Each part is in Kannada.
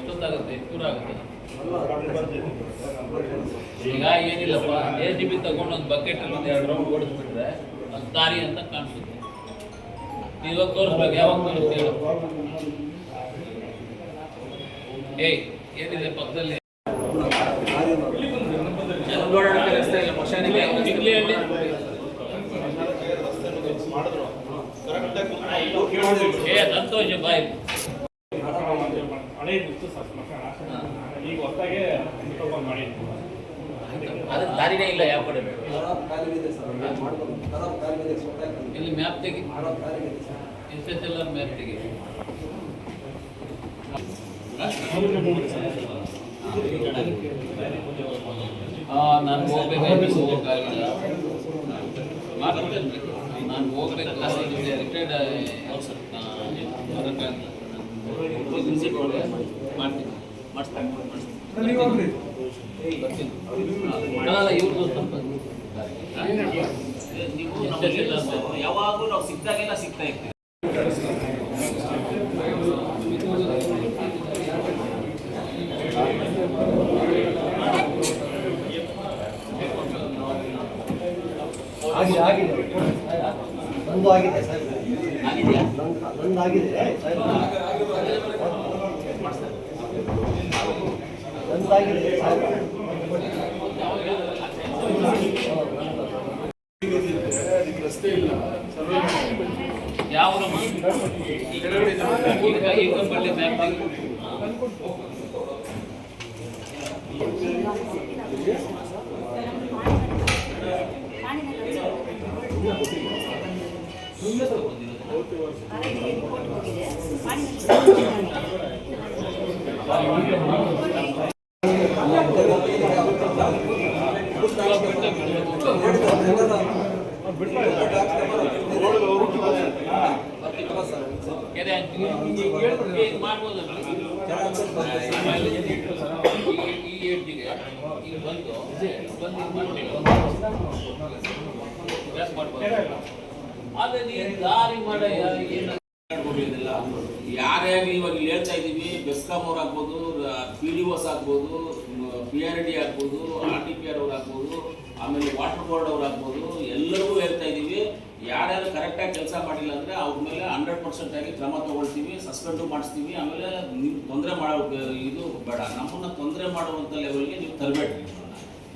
ಎಷ್ಟೊತ್ತಾಗುತ್ತೆ, ಎಷ್ಟು ದೂರ ಆಗುತ್ತೆ? ಈಗ ಏನಿಲ್ಲಪ್ಪ, JCB ತಗೊಂಡು ಒಂದು ಬಕೆಟಲ್ಲಿ ಒಂದು 2 ರೌಂಡ್ ಓಡಿಸ್ಬಿಟ್ರೆ ಒಂದು ದಾರಿ ಅಂತ ಕಾಣಿಸುತ್ತೆ. ಇವಾಗ ತೋರಿಸ್ಬೇಕು, ಯಾವಾಗ ತೋರಿಸ್ತೀವಿ? ಏಯ್ ಏನಿದೆ ಪಕ್ಕದಲ್ಲಿ? ಓಡಾಡಕ್ಕೆ ರಸ್ತೆ ಇಲ್ಲ, ಮಶಾನಿಗೆ ಜಿಗ್ಲಿಯಲ್ಲಿ ಸಂತೋಷ ಬಾಯ್. ಈಗ ಹೊಸದಾಗೆ ಅದ್ರ ದಾರಿನೇ ಇಲ್ಲ ಯಾವ ಕಡೆ. ಇಲ್ಲಿ ಮ್ಯಾಪ್ ತೆಗಿ, SSLR ಮ್ಯಾಪ್ ತೆಗಿ. ನಾನು ಹೋಗ್ಬೇಕಾಗಿಲ್ಲ, ನಾನು ಹೋಗ್ಬೇಕು. ರಿಟೈರ್ಡ್ ಮಾಡ್ತೀನಿ, ಯಾವಾಗಲೂ ನಾವು ಸಿಕ್ತಾಗೆಲ್ಲ ಸಿಗ್ತಾ ಇರ್ತೀವಿ. ಒಂದು ಆಗಿದೆ ಸರ್, ಒಂದು ಆಗಿದೆ ಸರ್, ಒಂದಾಗಿದೆ ಸರ್. ರಸ್ತೆ ಇಲ್ಲ ಯಾವ ಬಳ್ಳಿ ಮ್ಯಾಪ್ ಮಾಡ್ಬೋದು. ಈ ಏಜ್ಗೆ ಈಗ ಬಂದು ಮಾಡ್ಬೋದು. ಆದರೆ ನೀನು ದಾರಿ ಮಾಡ ಏನು ಯಾರೇ ಆಗಲಿ, ಇವಾಗ ಇಲ್ಲಿ ಹೇಳ್ತಾ ಇದ್ದೀವಿ, ಬೆಸ್ಕಾಂ ಅವ್ರು ಆಗ್ಬೋದು, PDOs ಆಗ್ಬೋದು, PRD ಆಗ್ಬೋದು, RTPR ಅವ್ರು ಆಗ್ಬೋದು, ಆಮೇಲೆ ವಾಟರ್ ಬೋರ್ಡ್ ಅವ್ರು ಆಗ್ಬೋದು, ಎಲ್ಲರಿಗೂ ಹೇಳ್ತಾ ಇದ್ದೀವಿ, ಯಾರ್ಯಾರು ಕರೆಕ್ಟಾಗಿ ಕೆಲಸ ಮಾಡಿಲ್ಲ ಅಂದರೆ ಅವ್ರ ಮೇಲೆ 100% ಆಗಿ ಕ್ರಮ ತಗೊಳ್ತೀವಿ, ಸಸ್ಪೆಂಡು ಮಾಡಿಸ್ತೀವಿ. ಆಮೇಲೆ ನೀವು ತೊಂದರೆ ಮಾಡೋ ಇದು ಬೇಡ, ನಮ್ಮನ್ನು ತೊಂದರೆ ಮಾಡುವಂಥ ಲೆವೆಲ್ಗೆ ನೀವು ತರಬೇಡ್ರಿ,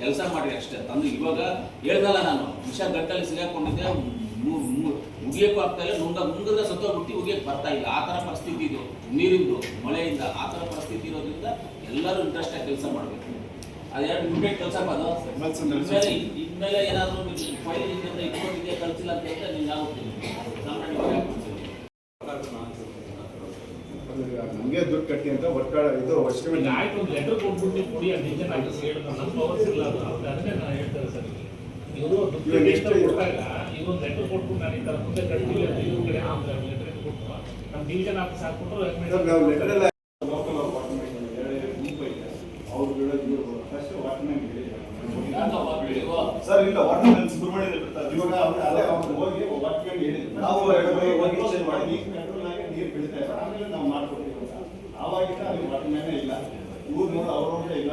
ಕೆಲಸ ಮಾಡಿ ಅಷ್ಟೇ. ತಂದು ಇವಾಗ ಹೇಳ್ದಲ್ಲ, ನಾನು ವಿಷ ಗಟ್ಟಲ್ಲಿ ಸಿಗಾಕೊಂಡಿದ್ದೆ, ಮುಗಿಯೋಕ್ಕೂ ಆಗ್ತಾ ಇಲ್ಲ, ಮುಂಗದ ಸತ್ತೋಗ್ಬಿಟ್ಟು ಉಗಿಯಕ್ಕೆ ಬರ್ತಾ ಇಲ್ಲ. ಆ ಥರ ಪರಿಸ್ಥಿತಿ ಇದು, ನೀರಿಂದು ಮಳೆಯಿಂದ ಆ ಥರ ಪರಿಸ್ಥಿತಿ ಇರೋದ್ರಿಂದ ಎಲ್ಲರೂ ಇಂಟ್ರೆಸ್ಟಾಗಿ ಕೆಲಸ ಮಾಡಬೇಕು. ಅದ್ಯಾರು ಇಮ್ಮಿಡಿಯೇಟ್ ಕೆಲಸ ಮಾಡೋದು. ಇನ್ಮೇಲೆ ಏನಾದರೂ ಫೈಲ್ ಇಂದ ಇಟ್ಕೊಂಡಿದ್ಯಾ ಕಳಿಸಿಲ್ಲ ಅಂತ ಹೇಳಿದ್ರೆ ನೀವು ಯಾವತ್ತೀನಿ ನಮಗೆ ದುಡ್ಡು ಕಟ್ಟಿ ಅಂತ ಒಟ್ಟಾಡ ಇದು ಎಸ್ಟಿಮೇಟ್ ಆಯ್ತು. ಒಂದು ಲೆಟರ್ ಕೊಟ್ಬಿಟ್ಟು ಕೊಡಿ, ಅದಕ್ಕೆ ನಾನು ಹೇಳಿದ ನನ್ನ ಪವರ್ಸ್ ಇಲ್ಲ, ಅದನ್ನೇ ನಾನು ಹೇಳ್ತಾರೆ ಸರ್. ಇವರು ಎಷ್ಟು ಕೊಟ್ಟಾಗ ಇವೊಂದು ಲೆಟರ್ ಕೊಟ್ಬಿಟ್ಟು ನಾನು ಈ ಥರ ಮುಂದೆ ಕಟ್ಟಿ ಇವ್ರ ಕಡೆ ಲೆಟರ್ ಕೊಟ್ಟು ನಮ್ಮ ಡಿವಿಷನ್ ಆಫೀಸ್ ಹಾಕ್ಬಿಟ್ರು ನಾವು ಲೆಟರ್ ಎಲ್ಲ ಸರ್ ಇಲ್ಲ ವಾಟರ್ಮನ್ ಸುಬ್ರಹ್ಮಣ್ಯ ಇವಾಗ ಅದೇ ಅವ್ರು ಹೋಗಿ ವಾಟರ್ಮನ್ ಹೇಳಿದ್ರು, ನಾವು ಮಾಡಿ ನೀರು ಬಿಡ್ತಾ ಇದ್ದಾರೆ, ಆಮೇಲೆ ನಾವು ಮಾಡ್ಕೊಡ್ತೀವಿ. ಆವಾಗಿಂದ ಅಲ್ಲಿ ವಾಟರ್ಮನ್ ಇಲ್ಲ, ಊರು ನೋಡಿ ಅವ್ರವ್ರೇ ಇಲ್ಲ,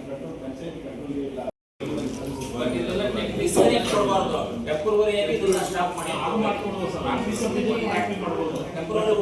ಕಂಟ್ರೋಲ್ ಪಂಚಾಯತ್ ಕಂಟ್ರೋಲ್ಗೆ ಇಲ್ಲ. ಟೆಂಪರರಿಯಾಗಿ ಇದನ್ನ ಸ್ಟಾಪ್ ಮಾಡಿ ಅದು ಮಾಡ್ಕೊಂಡು ಸರ್ ಆಫೀಸರ್ ಮಾಡ್ಬೋದು. ಟೆಂಪರರಿ